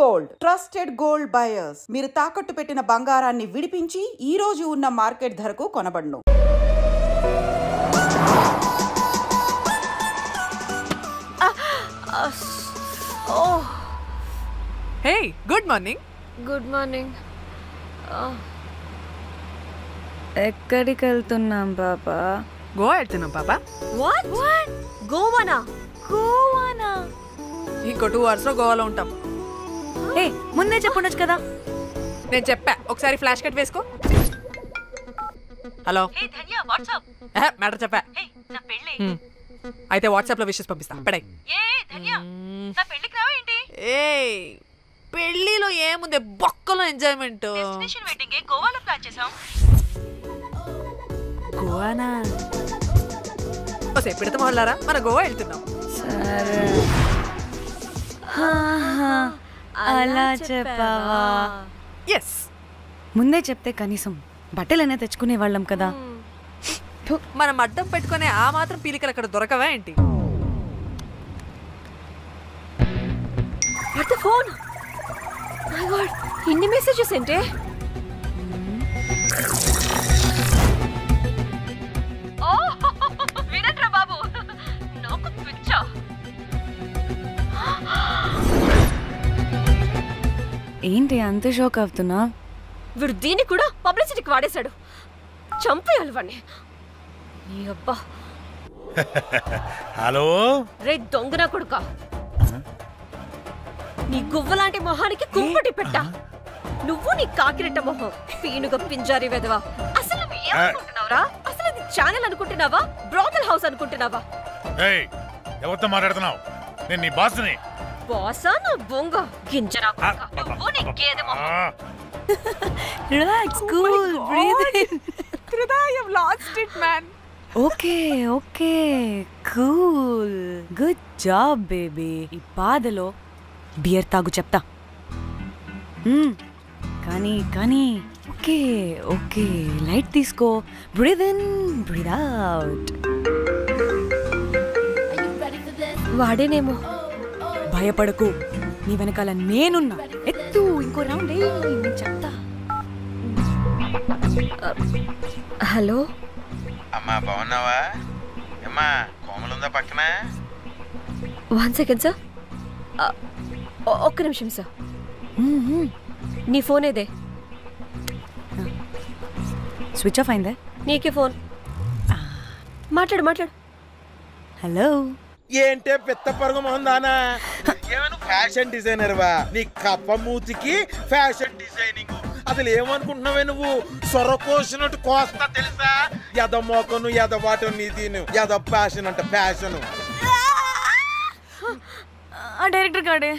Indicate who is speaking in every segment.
Speaker 1: Gold, trusted gold buyers. మీరు తాకట్టు పెట్టిన బంగారాన్ని విడిపించి ఈ రోజు ఉన్న మార్కెట్ ధరకు కొనబడును.
Speaker 2: హే, గుడ్ మార్నింగ్.
Speaker 3: Good morning.
Speaker 4: ఎక్కడికి వెళ్తున్నాం పాపా?
Speaker 2: గోవా వెళ్తున్నాం పాపా.
Speaker 3: వాట్ గోవానా?
Speaker 4: గోవానా?
Speaker 2: ఇంకో 2 hours లో గోవాలో ఉంటాం.
Speaker 4: ఏ ముందే చెప్పుండొచ్చు కదా.
Speaker 2: నేను చెప్పా, ఒకసారి ఫ్లాష్ కట్ వేసుకో. హలో మ్యాటర్ చెప్పా. అయితే వాట్సాప్ లో విషెస్ పంపిస్తా. పడాయి. ఏ పెళ్లిలో ఏముంది, బొక్కలో ఎంజాయ్మెంట్. గోవానా? పెడతా మొదలారా, మన గోవా వెళ్తున్నాం.
Speaker 4: సరే అలా చెప్పావా?
Speaker 2: ఎస్,
Speaker 4: ముందే చెప్తే కనీసం బట్టలైనా తెచ్చుకునే వాళ్ళం కదా.
Speaker 2: మనం అడ్డం పెట్టుకునే ఆ మాత్రం పీలికలు అక్కడ దొరకవా ఏంటి?
Speaker 3: ఫోన్ ఇన్ని మెసేజెస్ ఏంటే? వినట్రా బాబు, నాకు పిచ్చా.
Speaker 4: ఏంటి అంత షాక్ అవుతున్నా?
Speaker 3: వీడు దీన్ని కూడా పబ్లిసిటీకి వాడేశాడు. చంపేయాలి వాడిని. నీ అబ్బా.
Speaker 5: హలో
Speaker 3: రే దొంగనా కొడుక, నీ గువ్వలాంటి మొహానికి కుంపటి పెట్టా. నువ్వు నీ కాకిరెట్ట మొహం, పీనుగ పింజారి వెదవా. అసలు నువ్వు ఏమనుకుంటున్నావురా? అసలు ఇది ఛానల్ అనుకుంటున్నావా, బ్రోకల్ హౌస్ అనుకుంటున్నావా?
Speaker 5: ఏయ్, ఎవరితో మాట్లాడుతున్నావు? నేను నీ బాస్ని.
Speaker 3: బాసా నా బొంగ గింజరా కొడుక, నువ్వు నీ గేదె మొహం.
Speaker 4: Relax, cool, breathe in.
Speaker 2: I have lost it, man.
Speaker 4: Okay okay, cool, good job baby. ఈ బాధలో బియర్ తాగు చెప్తా. కానీ కానీ ఓకే ఓకే, లైట్ తీసుకో. Breathe in, breathe out.
Speaker 3: వాడేనేమో.
Speaker 4: భయపడకు, నీ వెనకాల నేనున్నా. ఎత్తు, ఇంకో రౌండ్ నేను చెప్తా.
Speaker 3: హలో
Speaker 6: అమ్మా, బాగున్నావా? అమ్మా, కోమలుందా పక్కన?
Speaker 3: 1 second సార్, ఒక్క నిమిషం సార్. నీ ఫోన్ ఏదే?
Speaker 4: స్విచ్ ఆఫ్ అయిందే.
Speaker 3: నీకే ఫోన్. మాట్లాడు మాట్లాడు.
Speaker 4: హలో.
Speaker 6: ఏంటే పెద్ద పరుగు మొహందానా? ఏమైనా ఫ్యాషన్ డిజైనర్ వా? నీ కప్ప మూతికి ఫ్యాషన్ డిజైనింగ్. అసలు ఏమనుకుంటున్నావే నువ్వు? సొర కోసినట్టు కోస్తా తెలుసా? ఎద మోకను ఎద వాటను నీ దీను ఎద ఫ్యాషన్ అంట ఫ్యాషన్.
Speaker 4: డైరెక్టర్ గాడే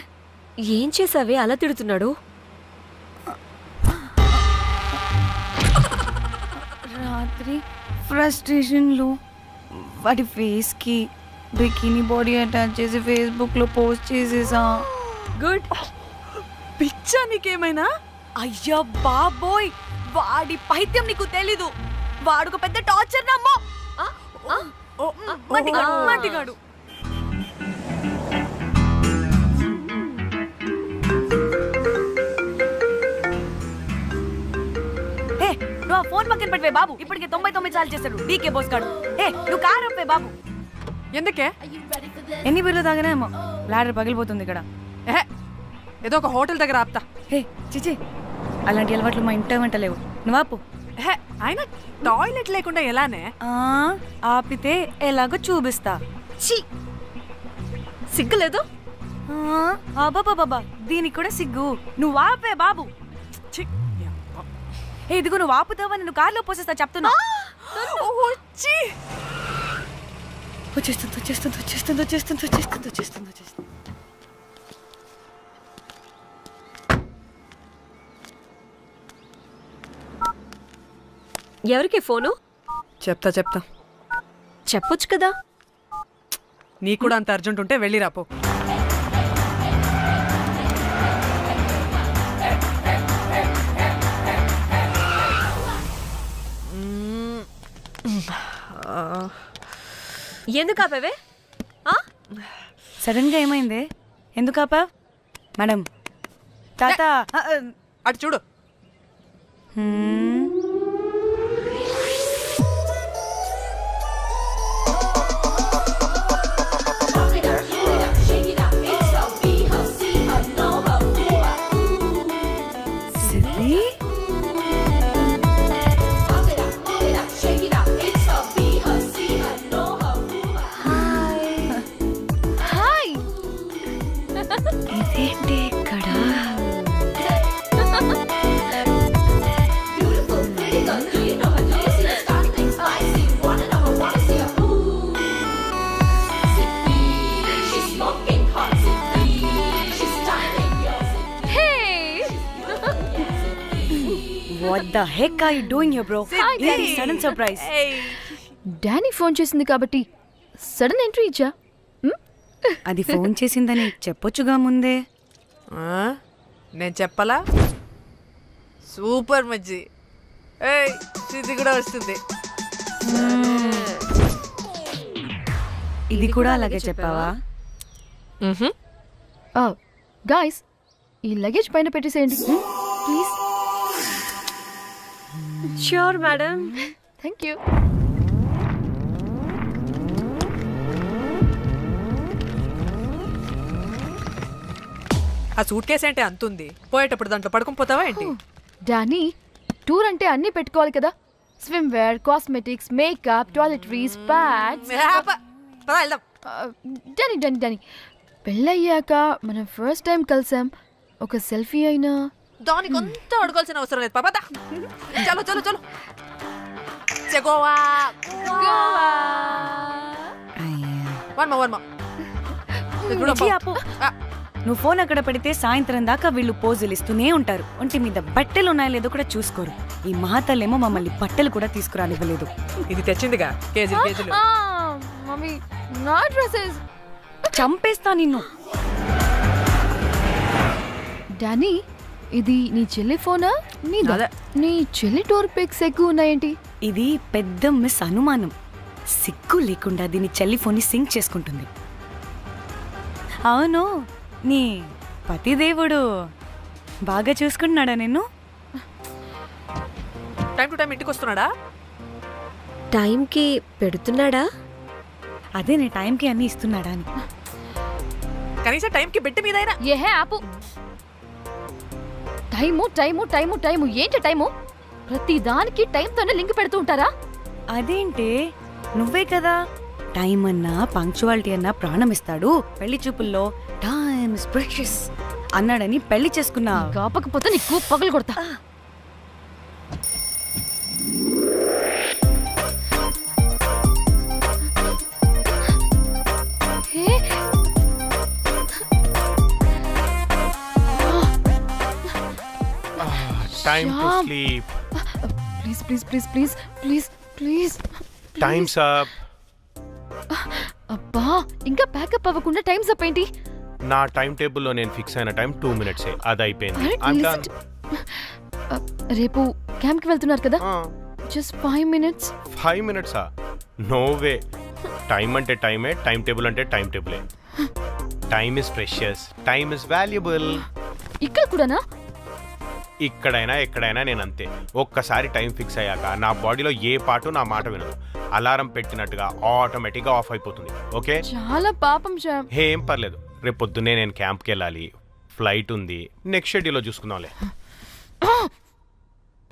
Speaker 3: ఏం చేసావే అలా తిడుతున్నాడు?
Speaker 4: రాత్రి ఫ్రస్ట్రేషన్లో వాడి ఫేస్కి బికినీ బాడీ అటాచ్ చేసి ఫేస్బుక్లో పోస్ట్ చేసేసా.
Speaker 3: గుడ్.
Speaker 2: పిచ్చా నీకేమైనా?
Speaker 4: అయ్యా బాబోయ్, వాడి పైత్యం నీకు తెలీదు. వాడుకు పెద్ద టార్చర్ నమ్మో. మట్టిగాడు. నువ్వు ఆ ఫోన్ పక్కన పెట్టవే బాబు. ఇప్పటికే 99 సార్లు చేశాడు డీకే బోస్ గాడు. నువ్వు కారు అప్పే బాబు.
Speaker 2: ఎందుకే?
Speaker 4: ఎన్ని బిర్లు తాగినామో లాడర్ పగిలిపోతుంది ఇక్కడ.
Speaker 2: ఏదో ఒక హోటల్ దగ్గర ఆపుతా.
Speaker 4: చిచి, అలాంటి అలవాట్లు మా ఇంట వెంట లేవు. నువ్వు ఆపు.
Speaker 2: ఆయన టాయిలెట్ లేకుండా ఎలానే?
Speaker 4: ఆపితే ఎలాగో చూపిస్తా.
Speaker 3: సిగ్గులేదు?
Speaker 4: బాబా, దీనికి కూడా సిగ్గు. నువ్వు ఆపే బాబు. ఇదిగో నువ్వు ఆపుతావని నువ్వు కార్లో పోసేస్తా చెప్తున్నా. వచ్చేస్తుంది.
Speaker 3: ఎవరికి ఫోను?
Speaker 2: చెప్తా
Speaker 3: చెప్పొచ్చు కదా.
Speaker 2: నీ కూడా అంత అర్జెంట్ ఉంటే వెళ్ళి రాపో.
Speaker 3: ఎందుకు ఆపేవే?
Speaker 4: సడన్ గా ఏమైంది? ఎందుకు ఆపా? మేడం, తాత
Speaker 2: అటు చూడు.
Speaker 4: ఇదేంటి ఇక్కడ? What the heck are you doing here, bro? This is sudden surprise.
Speaker 7: Danny phone చేసింది కాబట్టి సడన్ ఎంట్రీ ఇచ్చా.
Speaker 4: అది ఫోన్ చేసిందని చెప్పొచ్చుగా ముందే.
Speaker 2: నేను చెప్పలా? సూపర్ మజ్జి. ఇది కూడా వస్తుంది.
Speaker 4: ఇది కూడా అలాగే చెప్పావా?
Speaker 7: గాయ్స్, ఈ లగేజ్ పైన పెట్టేసేయండి please.
Speaker 3: Sure madam.
Speaker 7: Thank you.
Speaker 2: ఆ సూట్ కేసు అంటే అంతుంది, పోయేటప్పుడు దాంట్లో పడుకుని పోతావా ఏంటి?
Speaker 7: డానీ, టూర్ అంటే అన్నీ పెట్టుకోవాలి కదా. Swimwear, cosmetics, makeup, toiletries, pads. డానీ డానీ డానీ పెళ్ళయ్యాక మనం ఫస్ట్ టైం కలిసాం. ఒక సెల్ఫీ అయినా
Speaker 2: దానికి అంతా అడగాల్సిన అవసరం లేదు పాపా. చలో చలో చలో. గోవా
Speaker 4: నువ్వు ఫోన్ అక్కడ పెడితే సాయంత్రం దాకా వీళ్ళు పోజులు ఇస్తూనే ఉంటారు. ఒంటి మీద బట్టలు ఉన్నాయో లేదో కూడా చూసుకోరు. ఈ మహాతల్లేమో మమ్మల్ని బట్టలు కూడా తీసుకురానివ్వలేదు.
Speaker 2: ఇది తెచ్చిందిగా కేజీలు కేజీలు.
Speaker 7: మమ్మీ, నా డ్రెస్సెస్.
Speaker 4: చంపేస్తా నిన్ను.
Speaker 7: డానీ, ఇది నీ చెల్లి ఫోనా? నీ చెల్లి టూర్ పిక్స్ ఎక్కువ ఉన్నాయేంటి?
Speaker 4: ఇది పెద్ద మిస్ అనుమానం. సిగ్గు లేకుండా దీని చెల్లి ఫోన్ని సింక్ చేసుకుంటుంది. అవును, నీ పతిదేవుడు బాగా చూసుకుంటున్నాడా నిన్ను?
Speaker 2: టైం టు టైం ఇంటికి వస్తున్నాడా?
Speaker 3: టైంకి పెడుతున్నాడా?
Speaker 4: అదే నీ టైంకి అన్ని ఇస్తున్నాడా అని.
Speaker 2: కనీసం టైంకి బెట్టి మీద
Speaker 7: ఏహే ఆపు. టైము టైము టైము టైము ఏంటి టైము? ప్రతి దానికి టైంతోనే లింక్ పెడుతూ ఉంటారా?
Speaker 4: అదేంటి, నువ్వే కదా టైం అన్నా పంక్చువాలిటీ అన్నా ప్రాణం ఇస్తాడు, పెళ్లి చూపుల్లో టైమ్ ఇస్ ప్రెషియస్ అన్నాడని పెళ్లి చేసుకున్నా.
Speaker 7: కాపకపోతే నీకు పగలు కొడతా.
Speaker 8: Time to sleep.
Speaker 7: Please, please, please, please, please, please.
Speaker 8: Time's up.
Speaker 7: అబ్బా, ఇంకా ప్యాకప్ అవ్వకుండా టైమ్స్ అప్ ఏంటి?
Speaker 8: నా టైం టేబుల్లో నేను ఫిక్స్ అయిన టైం 2 minutes. అది అయిపోయింది.
Speaker 7: రేపు క్యాంప్కి వెళ్తున్నారు కదా? Just 5 minutes.
Speaker 8: 5 minutes? No way. Time అంటే టైమే, టైం టేబుల్ అంటే టైం టేబులే. Time is precious, time is valuable.
Speaker 7: ఇక్కడ కూడానా?
Speaker 8: ఇక్కడైనా ఎక్కడైనా నేను అంతే. ఒక్కసారి టైం ఫిక్స్ అయ్యాక నా బాడీలో ఏ పాటు నా మాట వినదు. అలారం పెట్టినట్టుగా ఆటోమేటిక్గా ఆఫ్ అయిపోతుంది. ఓకే,
Speaker 7: చాలా పాపం శ్యామ్.
Speaker 8: ఏం పర్లేదు, రేపు పొద్దున్నే నేను క్యాంప్కి వెళ్ళాలి, ఫ్లైట్ ఉంది. నెక్స్ట్ షెడ్యూల్లో చూసుకుందాంలే.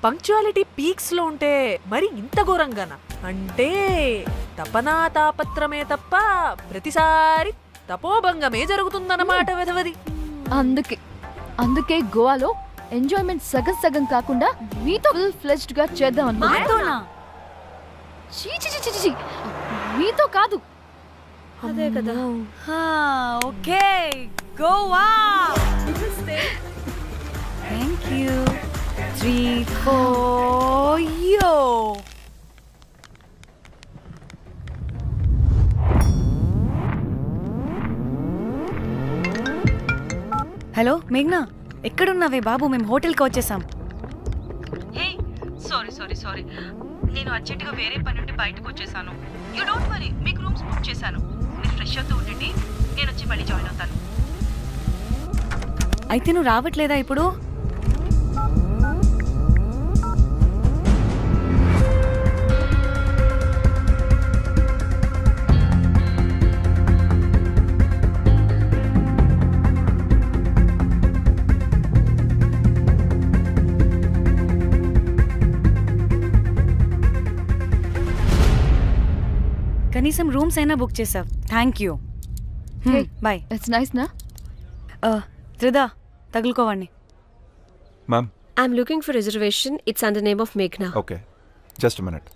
Speaker 2: పంక్చువాలిటీ పీక్స్ లో ఉంటే మరి ఇంత ఘోరంగానా? అంటే తపనా తాపత్రమే తప్ప ప్రతిసారి తపోభంగమే జరుగుతుందన్నమాట వెధవది.
Speaker 7: అందుకే గోవాలో ఎంజాయ్మెంట్ సగం సగం కాకుండా మీతో ఫుల్ ఫ్లెజ్డ్ గా చేద్దాం అనుకున్నా. మీతో కాదు.
Speaker 3: అదే కదా.
Speaker 4: ఓకే, గోవా. Thank you. 3, 4 యో. హలో మేఘ్నా, ఎక్కడున్నావే బాబు? మేము హోటల్కి వచ్చేసాం.
Speaker 9: సారీ నేను అర్జెంటుగా వేరే పని నుండి బయటకు వచ్చేసాను. యూ డోంట్ వరీ, మీకు రూమ్స్ బుక్ చేశాను. మీరు ఫ్రెష్ అవుతూ ఉండండి, నేను వచ్చి మళ్ళీ జాయిన్ అవుతాను.
Speaker 4: అయితే నువ్వు రావట్లేదా ఇప్పుడు? కనీసం రూమ్స్ అయినా బుక్ చేసావు. Thank you. Bye.
Speaker 7: It's nice నా.
Speaker 4: త్రిదా తగులుకోవండి.
Speaker 10: Ma'am,
Speaker 3: I'm looking for reservation. It's under name of మేఘ్నా.
Speaker 10: Okay, just minute.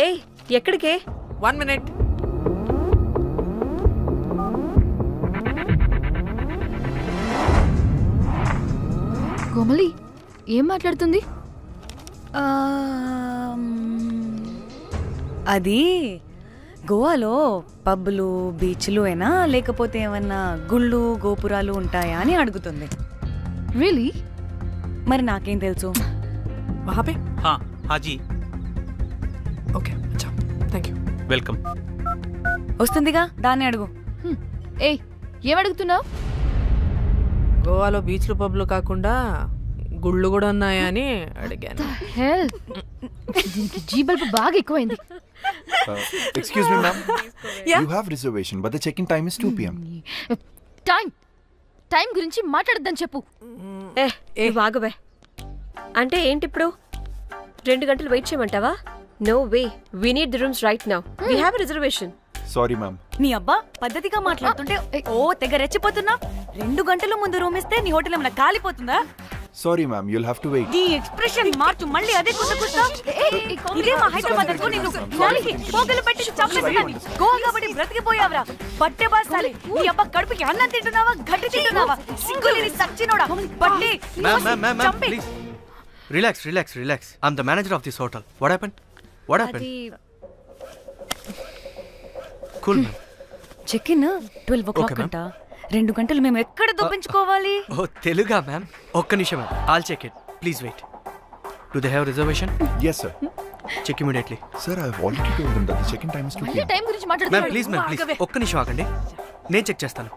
Speaker 3: ఏయ్, ఎక్కడికే?
Speaker 2: 1 minute.
Speaker 7: కోమలి ఏం మాట్లాడుతుంది?
Speaker 4: అది గోవాలో పబ్బులు బీచ్లు అయినా లేకపోతే ఏమన్నా గుళ్ళు గోపురాలు ఉంటాయా అని అడుగుతుంది.
Speaker 7: రియలీ?
Speaker 4: మరి నాకేం తెలుసు?
Speaker 2: वहाँ पे?
Speaker 11: हाँ जी.
Speaker 2: ఓకే, అచ్చా, థ్యాంక్ యూ.
Speaker 11: వెల్కమ్.
Speaker 4: వస్తుందిగా, దాన్ని అడుగు.
Speaker 7: ఏయ్, ఏం అడుగుతున్నావు?
Speaker 2: గోవాలో బీచ్లు పబ్లు కాకుండా గుళ్ళు కూడా ఉన్నాయా అని అడిగాను.
Speaker 7: హెల్, దీనికి జీ బల్బ్ బాగా ఎక్కువైంది.
Speaker 10: Excuse me ma'am, you have reservation but the check in time is 2 PM.
Speaker 7: Time గురించి మాట్లాడద్దని చెప్పు.
Speaker 3: బాగుబే. అంటే ఏంటి ఇప్పుడు 2 గంటలు వెయిట్ చేయమంటావా? No way, we need the rooms right now. We have a reservation.
Speaker 10: Sorry ma'am.
Speaker 4: నీ అబ్బా పద్ధతిగా మాట్లాడుతుంటే తెగ రెచ్చిపోతున్నా. 2 గంటల ముందు రూమ్ ఇస్తే నీ హోటల్ ఏమైనా కాలిపోతుందా?
Speaker 10: Sorry ma'am, you'll have to wait.
Speaker 4: నీ ఎక్స్ప్రెషన్ మార్చు, మళ్ళీ అదే కుసకుస్తా. ఇదే మా హైదరాబాద్ అనుకో. నేను నాలికి పోగలు పెట్టి చంపేస్తాను. గోవా కాబట్టి బ్రతికిపోయావరా బట్టే బాసాలి. నీ అబ్బా కడుపుకి అన్నం తింటున్నావా, గడ్డి తింటున్నావా? సింగులేని సచ్చినోడా బట్టే.
Speaker 11: Ma'am, please. Relax. I'm the manager of this hotel. What happened? Cool, ma'am.
Speaker 4: Check in 12 o'clock అంట. 2 గంటలు మేము ఎక్కడ దొప్పించుకోవాలి?
Speaker 11: ఓ తెలుగా మ్యామ్? ఒక్క నిమిషం ma'am, I'll check it. Please wait. Do they have reservation?
Speaker 10: Yes sir.
Speaker 11: Check immediately.
Speaker 10: Sir, I have already told them that the check-in time is 2 PM.
Speaker 7: Time గురించి
Speaker 11: ma'am
Speaker 7: మాట్లాడుతున్నాడు.
Speaker 11: Please ఒక్క నిమిషం ఆగండి, నేను చెక్ చేస్తాను.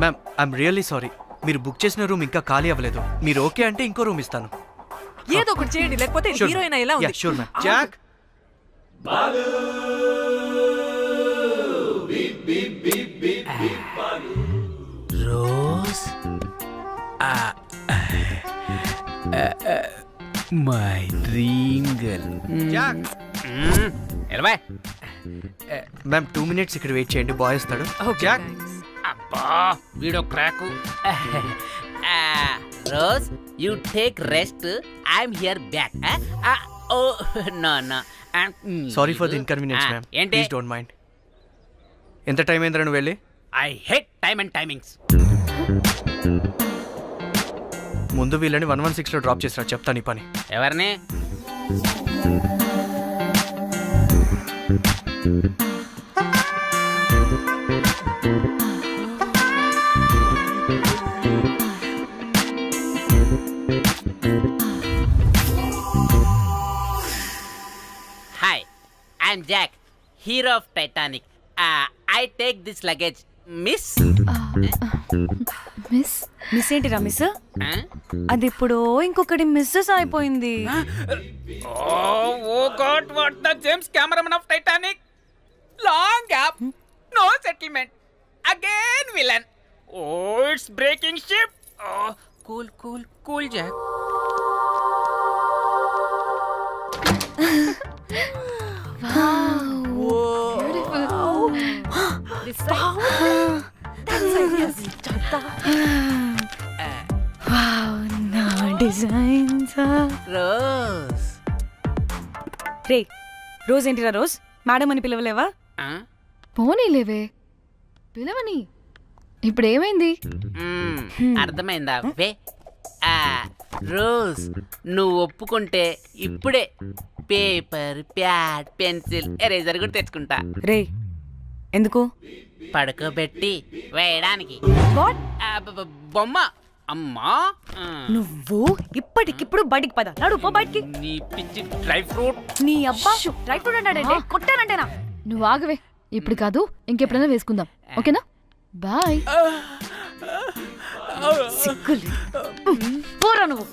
Speaker 11: Ma'am, I'm really sorry. మీరు book చేసిన room ఇంకా ఖాళీ అవ్వలేదు. మీరు ఓకే అంటే ఇంకో రూమ్ ఇస్తాను.
Speaker 2: ఏదో ఒకటి చేయండి, లేకపోతే హీరోయిన్ ఎలా ఉంది?
Speaker 11: Sure ma'am. Jack,
Speaker 12: Rose, my dream girl.
Speaker 11: Jack,
Speaker 12: ఎలవా
Speaker 11: మ్యామ్ 2 minutes ఇక్కడ వెయిట్ చేయండి, బాయ్ వస్తాడు. జాక్,
Speaker 12: అబ్బా వీడో crack. Rose, you take rest, I'm here back. Oh no.
Speaker 11: Sorry for the inconvenience ma'am. Please don't mind. ఎంత time అయిందిరా నువ్వు వెళ్ళి?
Speaker 12: I hate time and timings.
Speaker 11: ముందు వీళ్ళని 116లో డ్రాప్ చేసినా చెప్తాను ఈ పని.
Speaker 12: ఎవరిని? Hi, I'm Jack, hero of Titanic. I take this luggage, miss.
Speaker 4: Miss ఏంటిరా మిస్? అది ఇప్పుడు ఇంకొకటి మిస్సెస్ అయిపోయింది.
Speaker 12: Oh God, what the James Cameron of Titanic? Long gap, no settlement. Again villain. Oh, it's breaking ship. Oh, cool, Jack.
Speaker 4: Rose రే, Rose ఏంటిరా Rose? Madam అని పిలవలేవా?
Speaker 7: పోనీలేవే, పిలవని. ఇప్పుడు ఏమైంది?
Speaker 12: అర్థమైందా? రోజ్, నువ్వు ఒప్పుకుంటే ఇప్పుడే పేపర్, ప్యాడ్, పెన్సిల్, ఎరేజర్ కూడా తెచ్చుకుంటా.
Speaker 4: రే, ఎందుకు?
Speaker 12: పడుకోబెట్టి వేయడానికి. బొమ్మ. అమ్మా
Speaker 4: నువ్వు ఇప్పటికిప్పుడు బయటికి పద. నడు పో బయటికి.
Speaker 12: నీ పిచ్చి డ్రై ఫ్రూట్.
Speaker 4: నీ అబ్బా డ్రై ఫ్రూట్ అన్నాడంటే కొట్టానంటేనా?
Speaker 7: నువ్వు ఆగవే, ఇప్పుడు కాదు ఇంకెప్పుడైనా వేసుకుందాం, ఓకేనా? బాయ్.
Speaker 4: సిగ్గులు పోరా నువ్వు.